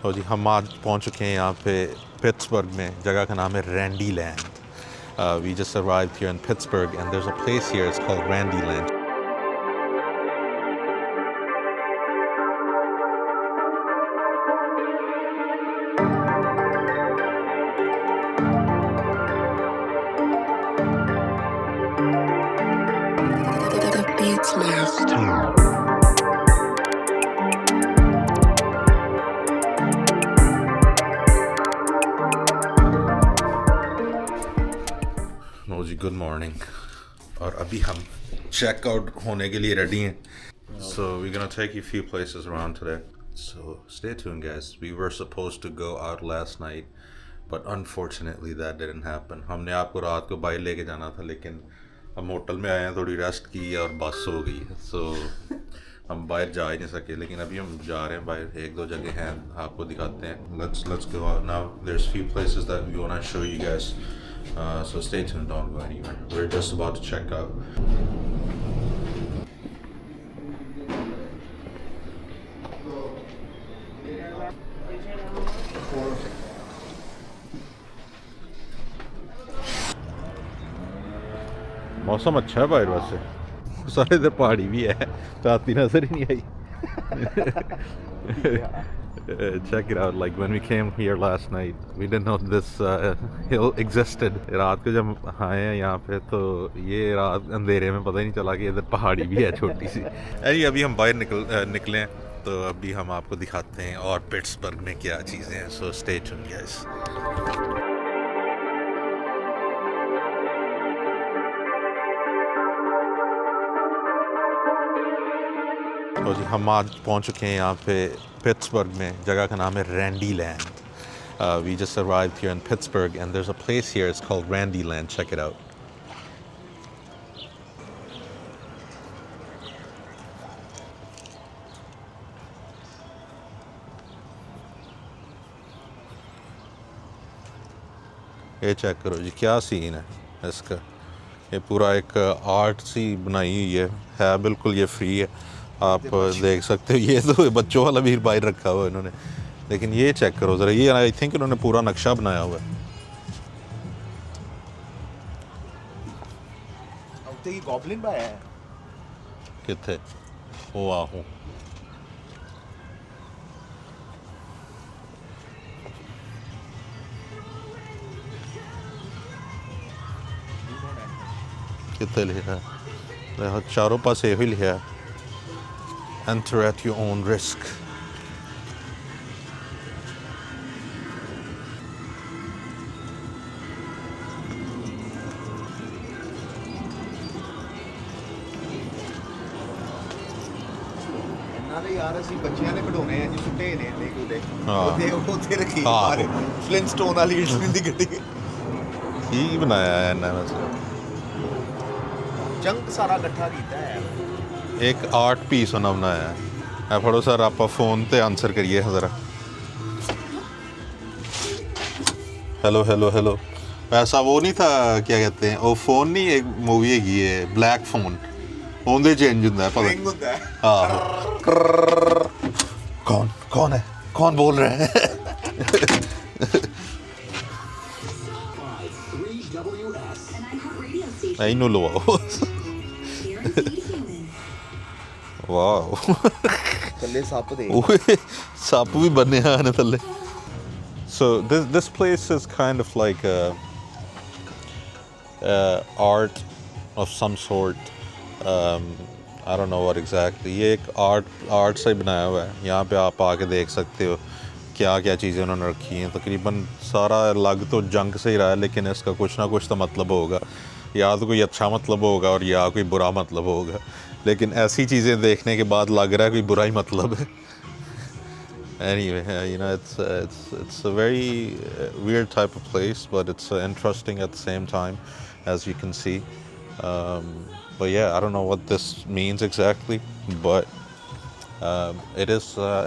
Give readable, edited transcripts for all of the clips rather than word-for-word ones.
तो जी हम आज पहुंच चुके हैं यहाँ पे पिट्सबर्ग में, जगह का नाम है Randy land. We just arrived here in Pittsburgh and there's a place here, it's called Randy Land. The Beats Master. No ji, good morning. और अभी हम चेकआउट होने के लिए रेडी हैं. So we're gonna take you a few places around today. So stay tuned, guys. We were supposed to go out last night, but unfortunately that didn't happen. हमने आपको रात को बाहर लेके जाना था, लेकिन हम होटल में आए हैं, थोड़ी रेस्ट की और बस हो गई. So हम बाहर जा ही नहीं सके, लेकिन अभी हम जा रहे हैं बाहर. एक दो जगह हैं, आपको दिखाते हैं. Let's go out now. There's few places that we wanna show you guys. So stay tuned, don't go anywhere. We're just about to check out. मौसम अच्छा है बाहर वैसे. सारे इधर पहाड़ी भी है, रात नजर ही नहीं आई. Check it out. Like when we came here last night, we didn't know this hill existed. रात को जब आए हैं यहाँ पे, तो ये रात अंधेरे में पता ही नहीं चला कि इधर पहाड़ी भी है छोटी सी. अभी हम बाहर निकले हैं, तो अभी हम आपको दिखाते हैं और पिट्सबर्ग में क्या चीज़ें हैं. So stay tuned, guys. तो जी हम आज पहुंच चुके हैं यहाँ पे पिट्सबर्ग में, जगह का नाम है Randy land. We just arrived here in Pittsburgh and there's a place here, it's called Randy Land. Check it out. ये चेक करो जी, क्या सीन है इसका. ये पूरा एक आर्ट सी बनाई हुई है बिल्कुल. ये फ्री है, आप देख सकते हो. ये तो बच्चों वाला भी बाहर रखा हुआ है इन्होंने, लेकिन ये चेक करो ज़रा. ये आई थिंक इन्होंने पूरा नक्शा बनाया हुआ है. गॉबलिन भाई है कितने ओ आहो. कितने लिखा है, चारों पास यही लिखा है, enter at your own risk. यार ਅਸੀਂ ਬੱਚਿਆਂ ਨੇ ਖਡਾਉਣੇ ਆ ਜੀ, ਸੁੱਟੇ ਨੇ ਦੇ ਕੋਲੇ. ਹਾਂ ਉੱਥੇ ਰੱਖੀ ਹਾਂ ਬਾਹਰ ਫਲਿੰਟਸਟੋਨ ਵਾਲੀ ਇਟਲੀ ਦੀ ਗੱਡੀ. ਕੀ ਬਣਾਇਆ ਹੈ ਇਹਨਾਂ ਵੈਸੇ. ਜੰਕ ਸਾਰਾ ਇਕੱਠਾ ਕੀਤਾ ਹੈ. एक आर्ट पीस होना बनाया है. फड़ो सर, आप फ़ोन पे आंसर करिए ज़रा. Hello hello hello. ऐसा वो नहीं था, क्या कहते हैं वो फ़ोन नहीं, एक मूवी हैगी है ब्लैक फ़ोन, ਉਹਦੇ चेंज ਹੁੰਦਾ है पता. हाँ कौन कौन है, कौन बोल रहे हैं. ਇਹਨੂੰ ਲਵਾਓ. ਵਾਓ. ਥੱਲੇ ਸੱਪ ਦੇ ਸੱਪ ਵੀ ਬੰਨੇ ਹਨ ਥੱਲੇ. So this place is kind of like art of some sort. I don't know what exactly. ये एक आर्ट से बनाया हुआ है. यहाँ पे आप आके देख सकते हो क्या क्या चीज़ें उन्होंने रखी हैं. तकरीबन सारा लग तो जंग से ही रहा है, लेकिन इसका कुछ ना कुछ तो मतलब होगा. या तो कोई अच्छा मतलब होगा और या कोई बुरा मतलब होगा, लेकिन ऐसी चीज़ें देखने के बाद लग रहा है कोई बुरा ही मतलब है. Anyway, you know, it's a very weird type of place, but it's interesting at the same time, as you can see. But yeah, I don't know what this means exactly, but it is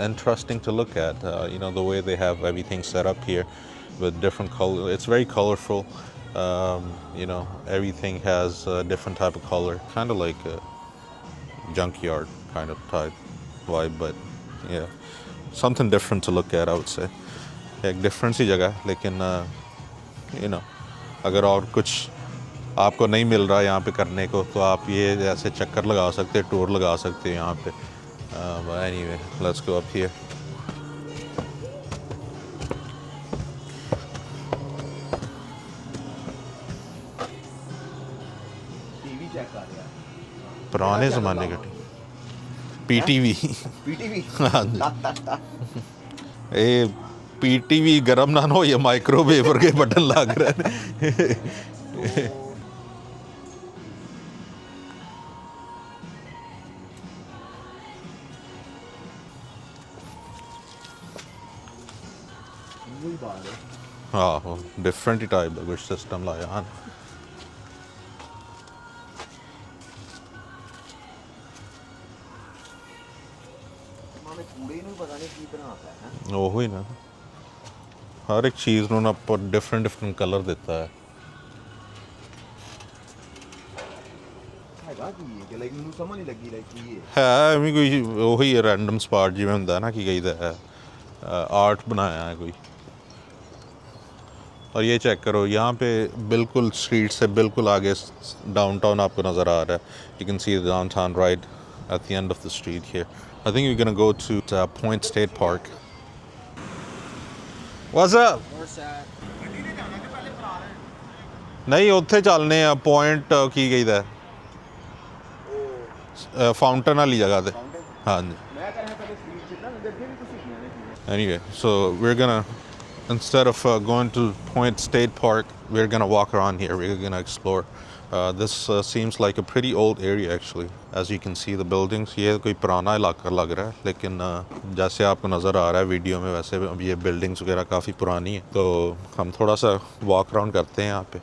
interesting to look at. You know, the way they have everything set up here with different color. It's very colorful. You know, everything has a different type of color, kind of like a junkyard kind of type vibe. But yeah, something different to look at, I would say. एक different सी जगह है, लेकिन you know अगर और कुछ आपको नहीं मिल रहा यहाँ पे करने को तो आप ये ऐसे चक्कर लगा सकते हैं, टूर लगा सकते हैं यहाँ पे। Anyway, let's go up here. TV check कर रहा है। पुराने ज़माने का पीटीवी। पीटीवी हाँ जी। ये पीटीवी गरम ना हो, ये माइक्रोवेव के बटन लग रहे हैं। वही बात है। हाँ, डिफरेंट ही टाइप का कुछ सिस्टम लाया हाँ। माने कूड़े ਨੂੰ ਪਤਾ ਨਹੀਂ ਕੀ ਬਣਾਤਾ ਹੈ। ਉਹੀ ਨਾ, ਹਰ ਇੱਕ ਚੀਜ਼ ਨੂੰ ਨਾ ਆਪਾਂ ਡਿਫਰੈਂਟ ਡਿਫਰੈਂਟ ਕਲਰ ਦਿੱਤਾ ਹੈ। ਹੈਗਾ ਕੀ ਹੈ ਕਿ ਲਾਈਕ ਮੈਨੂੰ ਸਮਝ ਨਹੀਂ ਲੱਗੀ ਲਾਈਕ ਕੀ ਹੈ। ਹੈ ਐਵੇਂ ਕੋਈ ਉਹੀ ਰੈਂਡਮ ਸਪਾਟ ਜਿਵੇਂ ਹੁੰਦਾ ਨਾ, ਕੀ ਕਹੀਦਾ ਹੈ, आर्ट बनाया है कोई। और ये चेक करो, यहाँ पे बिल्कुल स्ट्रीट से बिल्कुल आगे डाउनटाउन आपको नज़र आ रहा है। You can see the downtown right at the end of the street here. I think we're gonna go to Point State Park. What's up? नहीं ਉੱਥੇ ਚੱਲਨੇ ਆ ਪੁਆਇੰਟ ਕੀ ਕਹੀਦਾ ਫਾਊਂਟਨ ਵਾਲੀ ਜਗ੍ਹਾ ਤੇ। ਹਾਂਜੀ। ਮੈਂ ਕਹਿੰਦਾ ਪਹਿਲੇ ਸਟਰੀਟ ਚ ਨਾ ਅੰਦਰ ਵੀ ਕੁਝ ਨਹੀਂ ਹੈ। Anyway, so we're gonna, instead of going to Point State Park, we're gonna walk around here. We're gonna explore. This seems like a pretty old area actually. As you can see the buildings, ये कोई पुराना इलाका लग रहा है, लेकिन जैसे आपको नज़र आ रहा है वीडियो में, वैसे अब ये बिल्डिंग्स वगैरह काफ़ी पुरानी है। तो हम थोड़ा सा वॉक अराउंड करते हैं यहाँ पे,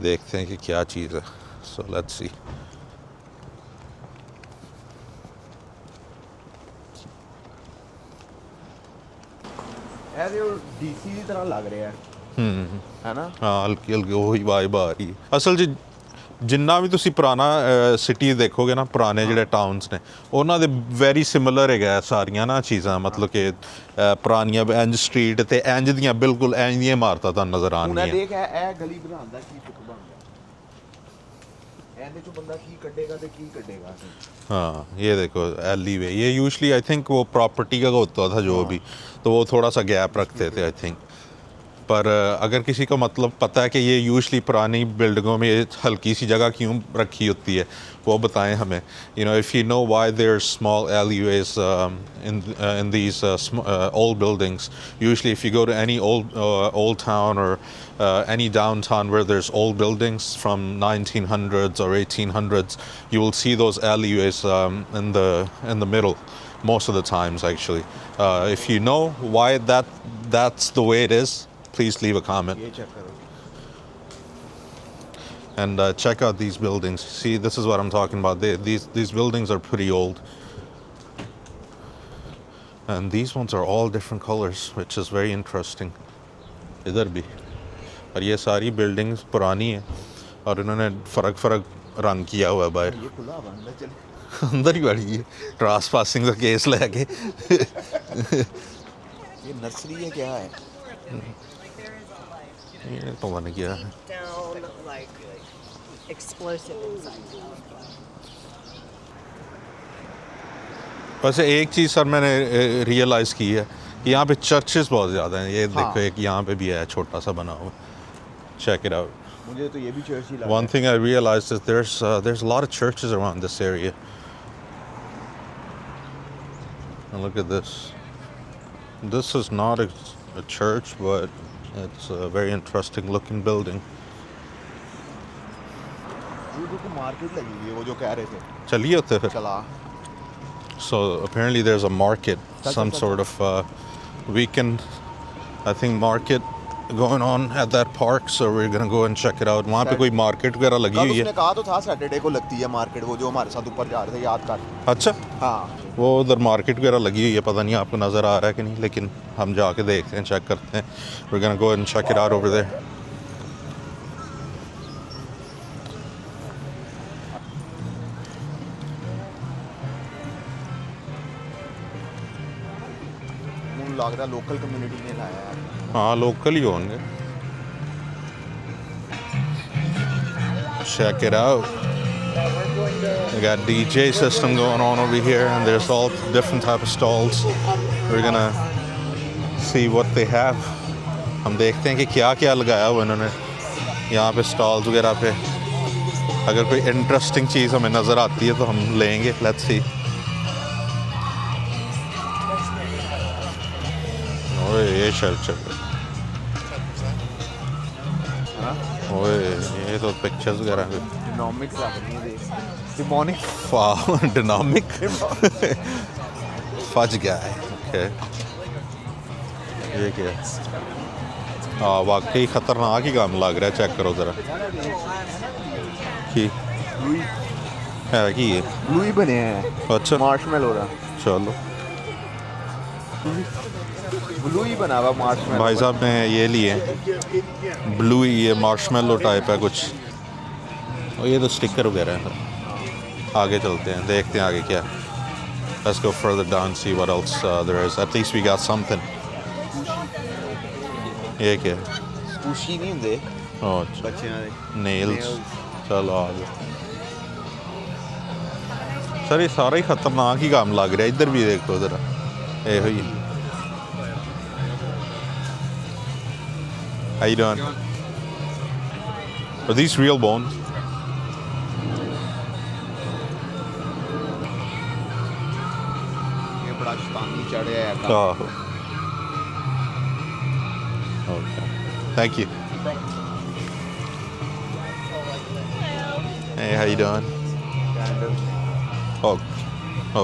देखते हैं कि क्या चीज़ है। So let's see. ਐਜ਼ ਇਹ ਡੀਸੀ ਦੀ ਤਰ੍ਹਾਂ ਲੱਗ ਰਿਹਾ ਹੈ। ਹੈ ਨਾ। ਹਾਂ, ਹਲਕੀ ਹਲਕੀ ਉਹੀ ਵਾਈਬ ਆ ਰਹੀ ਹੈ। ਅਸਲ 'ਚ ਜਿੰਨਾ ਵੀ ਤੁਸੀਂ ਪੁਰਾਣਾ ਸਿਟੀ ਦੇਖੋਗੇ ਨਾ, ਪੁਰਾਣੇ ਜਿਹੜੇ ਟਾਊਨਸ ਨੇ, ਉਹਨਾਂ ਦੇ ਵੈਰੀ ਸਿਮਿਲਰ ਹੈਗਾ ਸਾਰੀਆਂ ਨਾ ਚੀਜ਼ਾਂ। ਮਤਲਬ ਕਿ ਪੁਰਾਣੀਆਂ ਇੰਜ ਸਟਰੀਟ ਤੇ ਇੰਜ ਦੀਆਂ ਬਿਲਕੁਲ ਇੰਜ ਦੀਆਂ ਇਮਾਰਤਾਂ ਤੁਹਾਨੂੰ ਨਜ਼ਰ ਹੁਣ ਆਉਣਗੀਆਂ। ਇਹ ਦੇਖ ਇਹ ਗਲੀ ਬਣਾਉਂਦਾ ਕੀ ਸੁੱਖ ਬਣਦਾ। ਇਹਦੇ ਚੋਂ ਬੰਦਾ ਕੀ ਕੱਢੇਗਾ ਤੇ ਕੀ ਕੱਢੇਗਾ। हाँ, ये देखो एली वे, ये यूजली आई थिंक वो प्रॉपर्टी का होता था जो भी, तो वो थोड़ा सा गैप रखते थे आई थिंक। पर अगर किसी को मतलब पता है कि ये यूजली पुरानी बिल्डिंगों में ये हल्की सी जगह क्यों रखी होती है, वो बताएं हमें। You know, if you know why there small alleyways in these old buildings. Usually if you go to any old town or any downtown where there's old buildings from 1900s or 1800s, you will see those alleyways in the middle most of the times actually. If you know why that's the way it is, please leave a comment. ਇਹ check ਕਰੋ। And check out these buildings. See, this is what I'm talking about. These buildings are pretty old, and these ones are all different colors, which is very interesting. इधर भी, और ये सारी buildings पुरानी है और इन्होंने फर्क रंग किया हुआ है बाहर। ये खुला बंद है चल। अंदर ही बैठी है ट्रांसपासिंग का केस लेके। ये नर्सरी है क्या है। ये पता नहीं क्या है। down like explosive inside. वैसे एक चीज़ सर मैंने रियलाइज़ की है कि यहाँ पे चर्चेस बहुत ज़्यादा हैं। ये देखो, एक यहाँ पे भी है छोटा सा बना हुआ। Check it out. मुझे तो ये भी चर्च ही लगा। One thing I realized is there's a lot of churches around this area. And look at this. This is not a church, but it's a very interesting looking building. ये देखो market लगी हुई है वो जो कह रहे थे। चलिए होते फिर। चला। So apparently there's a market, some sort of weekend, I think, market going on at that park. So we're gonna go and check it out. वहाँ पे कोई मार्केट वगैरह लगी कल हुई उसने है। कहा तो था सैटरडे को लगती है मार्केट, वो जो हमारे साथ ऊपर जा रहे थे, याद कर। अच्छा, हाँ। वो उधर मार्केट वगैरह लगी हुई है, पता नहीं आपको नज़र आ रहा है कि नहीं, लेकिन हम जाके देखते हैं, चेक करते हैं। We're gonna go and check it out over there. लगता है लोकल कम्युनिटी ने लाया है। हाँ लोकल ही होंगे। Check it out. We got DJ system going on over here, and there's all different type of stalls. We're gonna see what they have. हम देखते हैं कि क्या क्या लगाया हुआ इन्होंने यहाँ पे स्टॉल्स वगैरह पे। अगर कोई इंटरेस्टिंग चीज़ हमें नज़र आती है तो हम लेंगे। Let's see. ओए ये शर्ट चल रहा है। ओए ये तो पिक्चर्स वगैरह है। डिनोमिक्स लग रही है देख। डिमोनिक। वाह डायनामिक। फज गया है। ओके ये क्या है? हाँ वाकई ख़तरनाक ही काम लग रहा है। चेक करो ज़रा कि है कि ये ब्लू बने हैं। अच्छा मार्शमेलो रहा। चलो ब्लू ही बना हुआ मार्शमेलो। भाई साहब ने ये लिए ब्लू ही, ये मार्शमेलो टाइप है कुछ। और ये तो स्टिकर वगैरह है। आगे चलते हैं देखते हैं आगे क्या। Let's go further down, see what else there is. At least we got something. ये क्या है? स्कूशी नहीं होंगे ओह बच्चियां दे। नेल्स। चलो आ जाओ सर। ये सारा ही खतरनाक ही काम लग रहा है। इधर भी देखो ज़रा ये हुई। How you doing? Are these real bones? ये बड़ा शैतानी चढ़े है। Oh. Okay. Thank you. Hey, how you doing? Oh.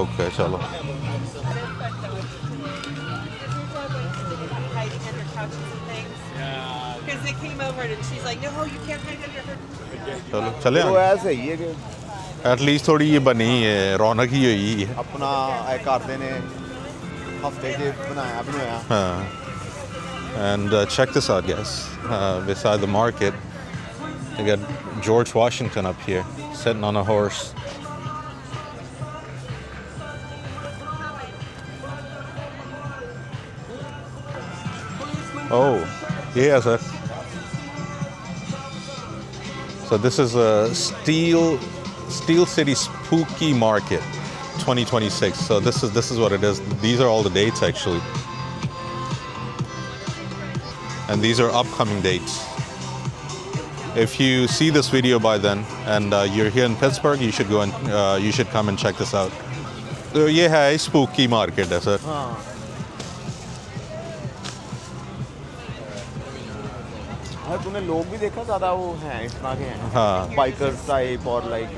Okay, chalo. Hiding under couches and things. Because they came over and she's like, no, you can't hide under her. चलो चले तो आगे। ऐसे ही है कि एटलीस्ट थोड़ी ये बनी है, रौनक ही हुई है। अपना करते ने हफ्ते के बनाया। हाँ। And check this out, guys. Beside the market, they got George Washington up here, sitting on a horse. Oh, yeah, sir. So this is a Steel City Spooky Market 2026. So this is what it is. These are all the dates actually. And these are upcoming dates. If you see this video by then and you're here in Pittsburgh, you should go and you should come and check this out. So ये है spooky market है sir. हाँ। अरे तूने लोग भी देखा ज़्यादा वो हैं इस तरह के हैं। हाँ। बाइकर्स टाइप और like.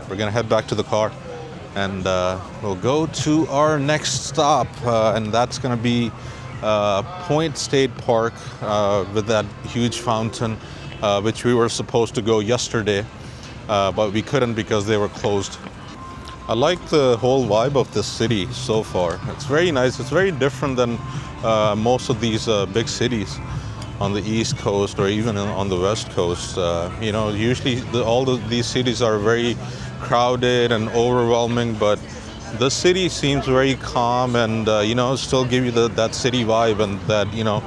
We're gonna head back to the car, and we'll go to our next stop, and that's gonna be Point State Park with that huge fountain, which we were supposed to go yesterday, but we couldn't because they were closed. I like the whole vibe of this city so far. It's very nice. It's very different than most of these big cities on the East Coast or even on the West Coast. You know, usually these cities are very crowded and overwhelming, but this city seems very calm and you know, still give you that city vibe and that, you know,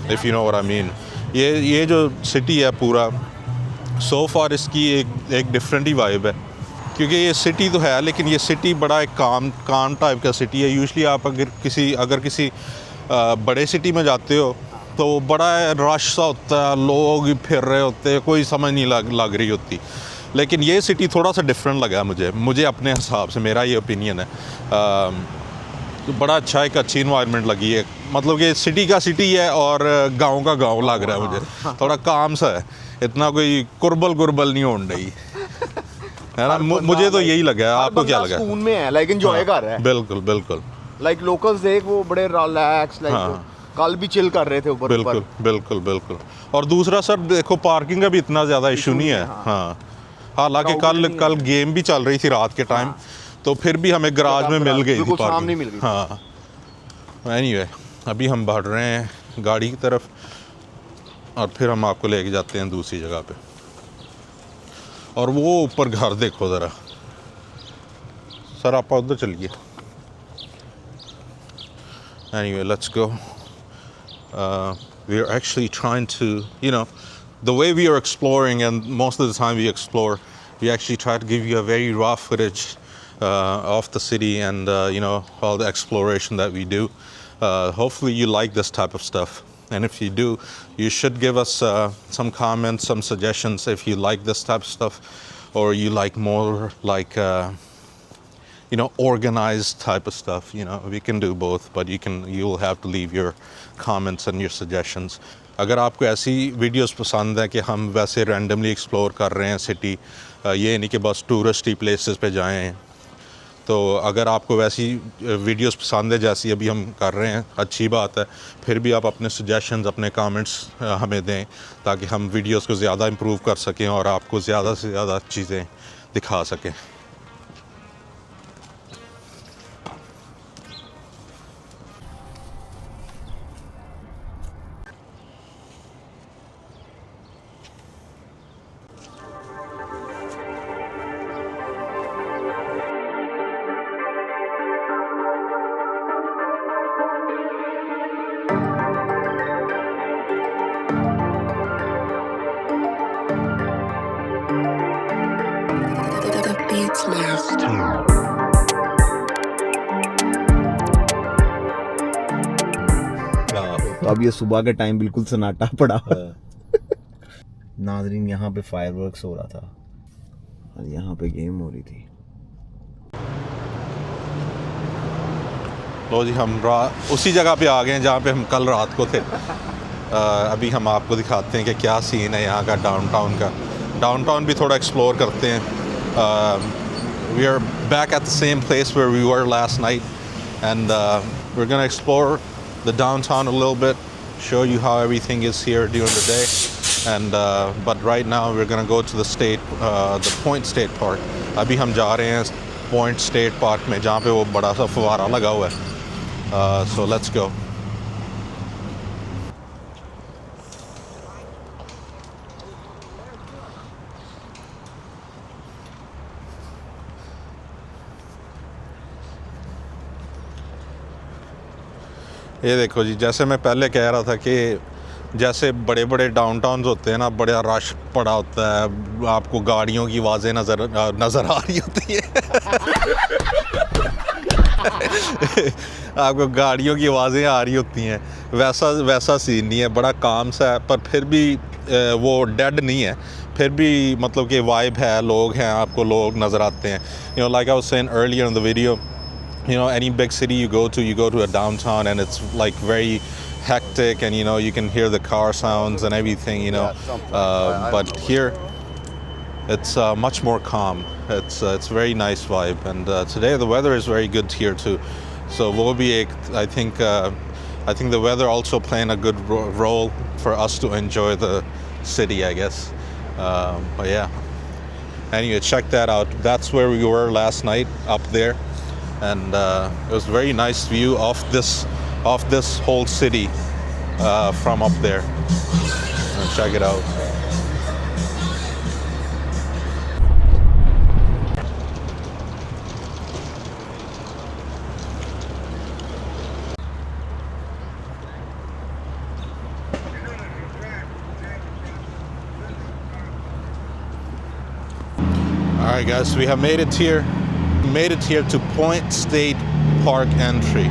if you know what I mean. ये जो city है पूरा, so far इसकी एक different ही vibe है, क्योंकि ये city तो है लेकिन ये सिटी बड़ा एक काम टाइप का सिटी है। यूजुअली आप अगर किसी बड़े सिटी में जाते हो तो बड़ा रश सा होता है, लोग फिर रहे होते हैं, कोई समझ नहीं लग रही होती। लेकिन ये सिटी थोड़ा सा डिफरेंट लगा मुझे अपने हिसाब से, मेरा ये ओपिनियन है। तो बड़ा अच्छा एक अच्छी इन्वायरमेंट लगी है, मतलब कि सिटी का सिटी है और गांव का गांव लग रहा है मुझे। थोड़ा काम सा है, इतना कोई कुरबल नहीं होने रही है ना। मुझे तो यही लगा है। आपको क्या लगा? स्कून में है, लाइक एंजॉय कर रहा है। बिल्कुल लाइक लोकल्स देख वो बड़े रिलैक्स, लाइक कल भी चिल कर रहे थे ऊपर। बिल्कुल। और दूसरा सर देखो, पार्किंग का भी इतना ज़्यादा इशू नहीं है। हाँ, हालांकि कल गेम भी चल रही थी रात के टाइम, तो फिर भी हमें गराज में मिल गई थी पार्किंग। हाँ, एनीवे अभी हम बढ़ रहे हैं गाड़ी की तरफ और फिर हम आपको लेके जाते हैं दूसरी जगह पे। और वो ऊपर घर देखो ज़रा सर, आप उधर चलिए। Anyway, let's go. We are actually trying to, the way we are exploring, and most of the time we explore, we actually try to give you a very raw footage of the city and, all the exploration that we do. Hopefully you like this type of stuff. And if you do, you should give us some comments, some suggestions if you like this type of stuff, or you like more like, organized type of stuff. We can do both, but you'll have to leave your comments and your suggestions. अगर आपको ऐसी videos पसंद है कि हम वैसे randomly explore कर रहे हैं सिटी, ये नहीं कि बस टूरिस्टी प्लेसेस पे जाएं, तो अगर आपको वैसी वीडियोस पसंद है जैसी अभी हम कर रहे हैं, अच्छी बात है. फिर भी आप अपने सजेशंस, अपने कमेंट्स हमें दें ताकि हम वीडियोस को ज़्यादा इम्प्रूव कर सकें और आपको ज़्यादा से ज़्यादा चीज़ें दिखा सकें. The Beats Master. तो अब ये सुबह के टाइम बिल्कुल सन्नाटा पड़ा. नाजरीन, यहाँ पे फायरवर्क्स हो रहा था और यहाँ पे गेम हो रही थी. लो जी, हम उसी जगह पे आ गए हैं जहाँ पे हम कल रात को थे. अभी हम आपको दिखाते हैं कि क्या सीन है यहाँ का, डाउनटाउन का. डाउनटाउन भी थोड़ा एक्सप्लोर करते हैं. We are back at the same place where we were last night, and we're gonna explore the downtown a little bit, show you how everything is here during the day, and but right now we're gonna go to the Point State Park. अभी हम जा रहे हैं Point State Park में, जहाँ पे वो बड़ा सा फव्वारा लगा हुआ है. So let's go. ये देखो जी, जैसे मैं पहले कह रहा था कि जैसे बड़े बड़े डाउनटाउन्स होते हैं ना, बड़ा रश पड़ा होता है, आपको गाड़ियों की आवाज़ें नज़र आ रही होती है. आपको गाड़ियों की आवाज़ें आ रही होती हैं. वैसा सीन नहीं है, बड़ा काम सा है, पर फिर भी वो डेड नहीं है. फिर भी मतलब कि वाइब है, लोग हैं, आपको लोग नज़र आते हैं. Like I was saying earlier in the video, any big city you go to a downtown, and it's like very hectic, and you can hear the car sounds and everything, but here it's much more calm. It's very nice vibe, and today the weather is very good here too. So I think the weather also playing a good role for us to enjoy the city, I guess. But yeah, anyway, check that out. That's where we were last night, up there. And it was a very nice view of this whole city from up there. Check it out. All right, guys, we have made it here. Made it here to Point State Park entry.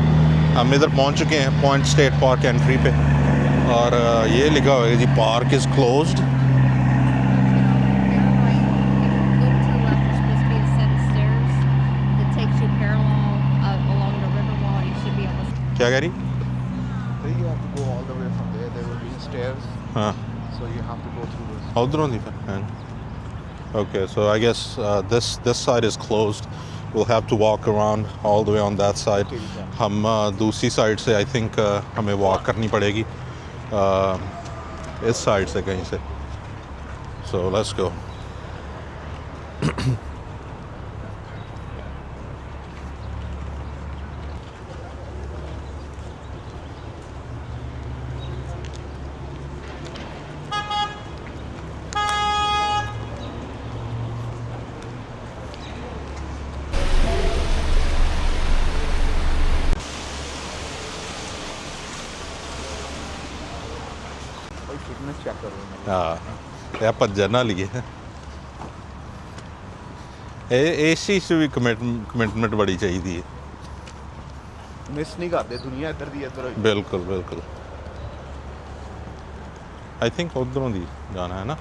हम इधर पहुंच चुके हैं Point State Park entry पे, और ये लिखा हुआ है जी, पार्क इज क्लोज्ड. क्या कह रही? You have to go all the way from there. There will be stairs. हाँ, So you have to go through this. उधरों नहीं फिर. Okay, so I guess this side is closed. We'll have to walk around all the way on that side. हम दूसरी side से I think हमें walk करनी पड़ेगी, इस साइड से कहीं से. So let's go. Fitness check करो मेरी। हाँ ਇਹ ਭੱਜਣ ਨਾਲ ਹੀ ਹੈ ਇਸ ਚੀਜ਼ 'ਚ ਵੀ ਕਮਿਟਮੈਂਟ ਬੜੀ ਚਾਹੀਦੀ ਹੈ ਮਿਸ ਨਹੀਂ ਕਰਦੇ ਦੁਨੀਆ ਇੱਧਰ ਦੀ ਇੱਧਰ ਹੋਈ। ਬਿਲਕੁਲ ਬਿਲकुल आई थिंक उधरों ਦੀ ਜਾਣਾ ਹੈ ਨਾ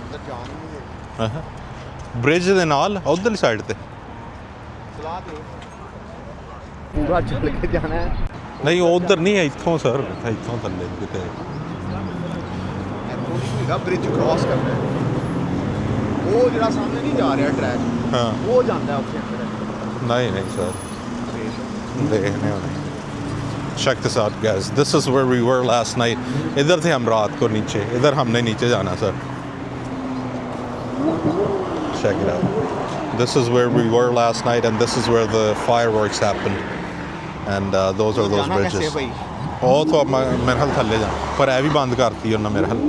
ਅੰਦਰ ਜਾਣ ਹੀ ਨਹੀਂ ਦੇ ਬ੍ਰਿਜ ਦੇ ਨਾਲ ਉਧਰਲੀ ਸਾਈਡ ਤੇ ਸਲਾਹ ਦੇ ਪੂਰਾ ਚੱਲ ਕੇ ਜਾਣਾ ਹੈ ਨਹੀਂ ਉਧਰ ਨਹੀਂ ਹੈ ਇੱਥੋਂ ਸਰ ਇੱਥੋਂ ਥੱਲੇ ਕਿਤੇ ਇੱਥੋਂ ਨਹੀਂ ਹੋਏਗਾ ਬ੍ਰਿਜ ਕ੍ਰਾਸ ਕਰਨਾ ਹੈ ਉਹ ਜਿਹੜਾ ਸਾਹਮਣੇ ਨਹੀਂ ਜਾ ਰਿਹਾ ਟਰੈਕ ਹਾਂ ਉਹ ਜਾਂਦਾ ਹੈ ਉੱਥੇ ਅੰਦਰ नहीं नहीं सर देखने वाले check this out guys this is where we were last night इधर थे हम रात को नीचे इधर हमने नीचे जाना sir check it out this is where we were last night and this is where the fireworks happened and those are those ਜਾਣਾ bridges कैसे भाई ਉਹ ਤਾਂ ਮੇਰੇ ਹਾਲ ਥੱਲੇ ਜਾ ਪਰ ਇਹ ਵੀ ਬੰਦ ਕਰਤੀ ਉਹਨਾਂ ਮੇਰੇ ਹਾਲ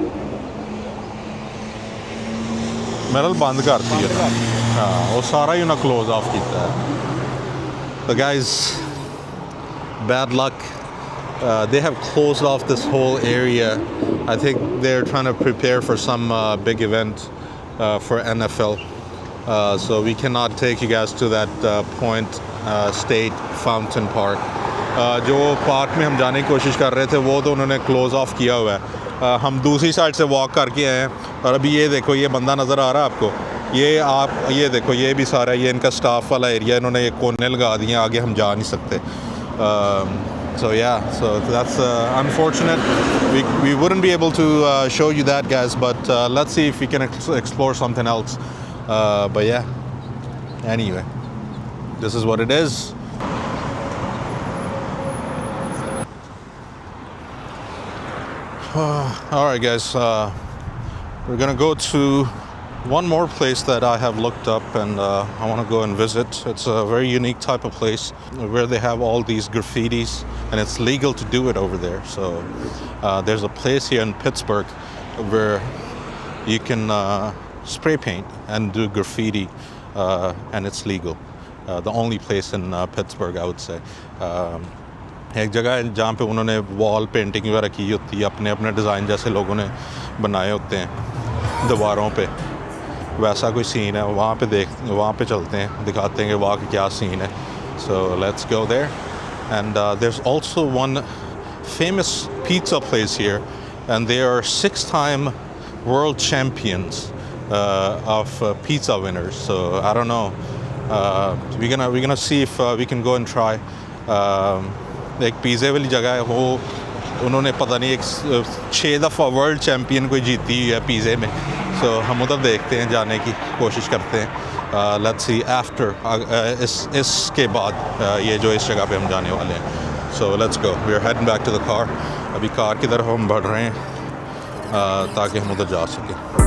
ਬੰਦ ਕਰਤੀ ਉਹਨਾਂ ਹਾਂ ਉਹ ਸਾਰਾ ਹੀ ਉਹਨਾਂ ਕਲੋਜ਼ ਆਫ ਕੀਤਾ ਹੈ The guys, bad luck. They have closed off this whole area. I think they're trying to prepare for some big event for NFL. So we cannot take you guys to that Point State Fountain Park. जो park में हम जाने की कोशिश कर रहे थे वो तो उन्होंने क्लोज़ ऑफ किया हुआ है हम दूसरी साइड से वॉक करके आए हैं और अभी ये देखो ये बंदा नज़र आ रहा है आपको ये देखो ये भी सारा ये इनका स्टाफ वाला एरिया इन्होंने ये कोने लगा दिए आगे हम जा नहीं सकते so that's unfortunate we wouldn't be able to show you that guys but let's see if we can explore something else but yeah anyway this is what it is all right guys we're gonna go to one more place that I have looked up and I want to go and visit. It's a very unique type of place where they have all these graffitis and it's legal to do it over there. So there's a place here in Pittsburgh where you can spray paint and do graffiti and it's legal. The only place in Pittsburgh I would say. एक जगह है जहाँ पे उन्होंने wall painting वगैरह की होती है अपने अपने डिज़ाइन जैसे लोगों ने बनाए होते हैं दीवारों पे वैसा कोई सीन है वहाँ पे चलते हैं दिखाते हैं कि वहाँ का क्या सीन है so let's go there and there's also one famous pizza place here and they are 6-time world champions of pizza winners so I don't know we're gonna see if we can go and try एक पिज़्ज़े वाली जगह है वो उन्होंने पता नहीं एक 6 दफ़ा वर्ल्ड चैम्पियन कोई जीती हुई है पिज़्ज़े में सो हम उधर देखते हैं जाने की कोशिश करते हैं लेट्स सी आफ्टर इसके बाद ये जो इस जगह पे हम जाने वाले हैं so let's go we are heading back to the car अभी कार की तरफ हम बढ़ रहे हैं ताकि हम उधर जा सकें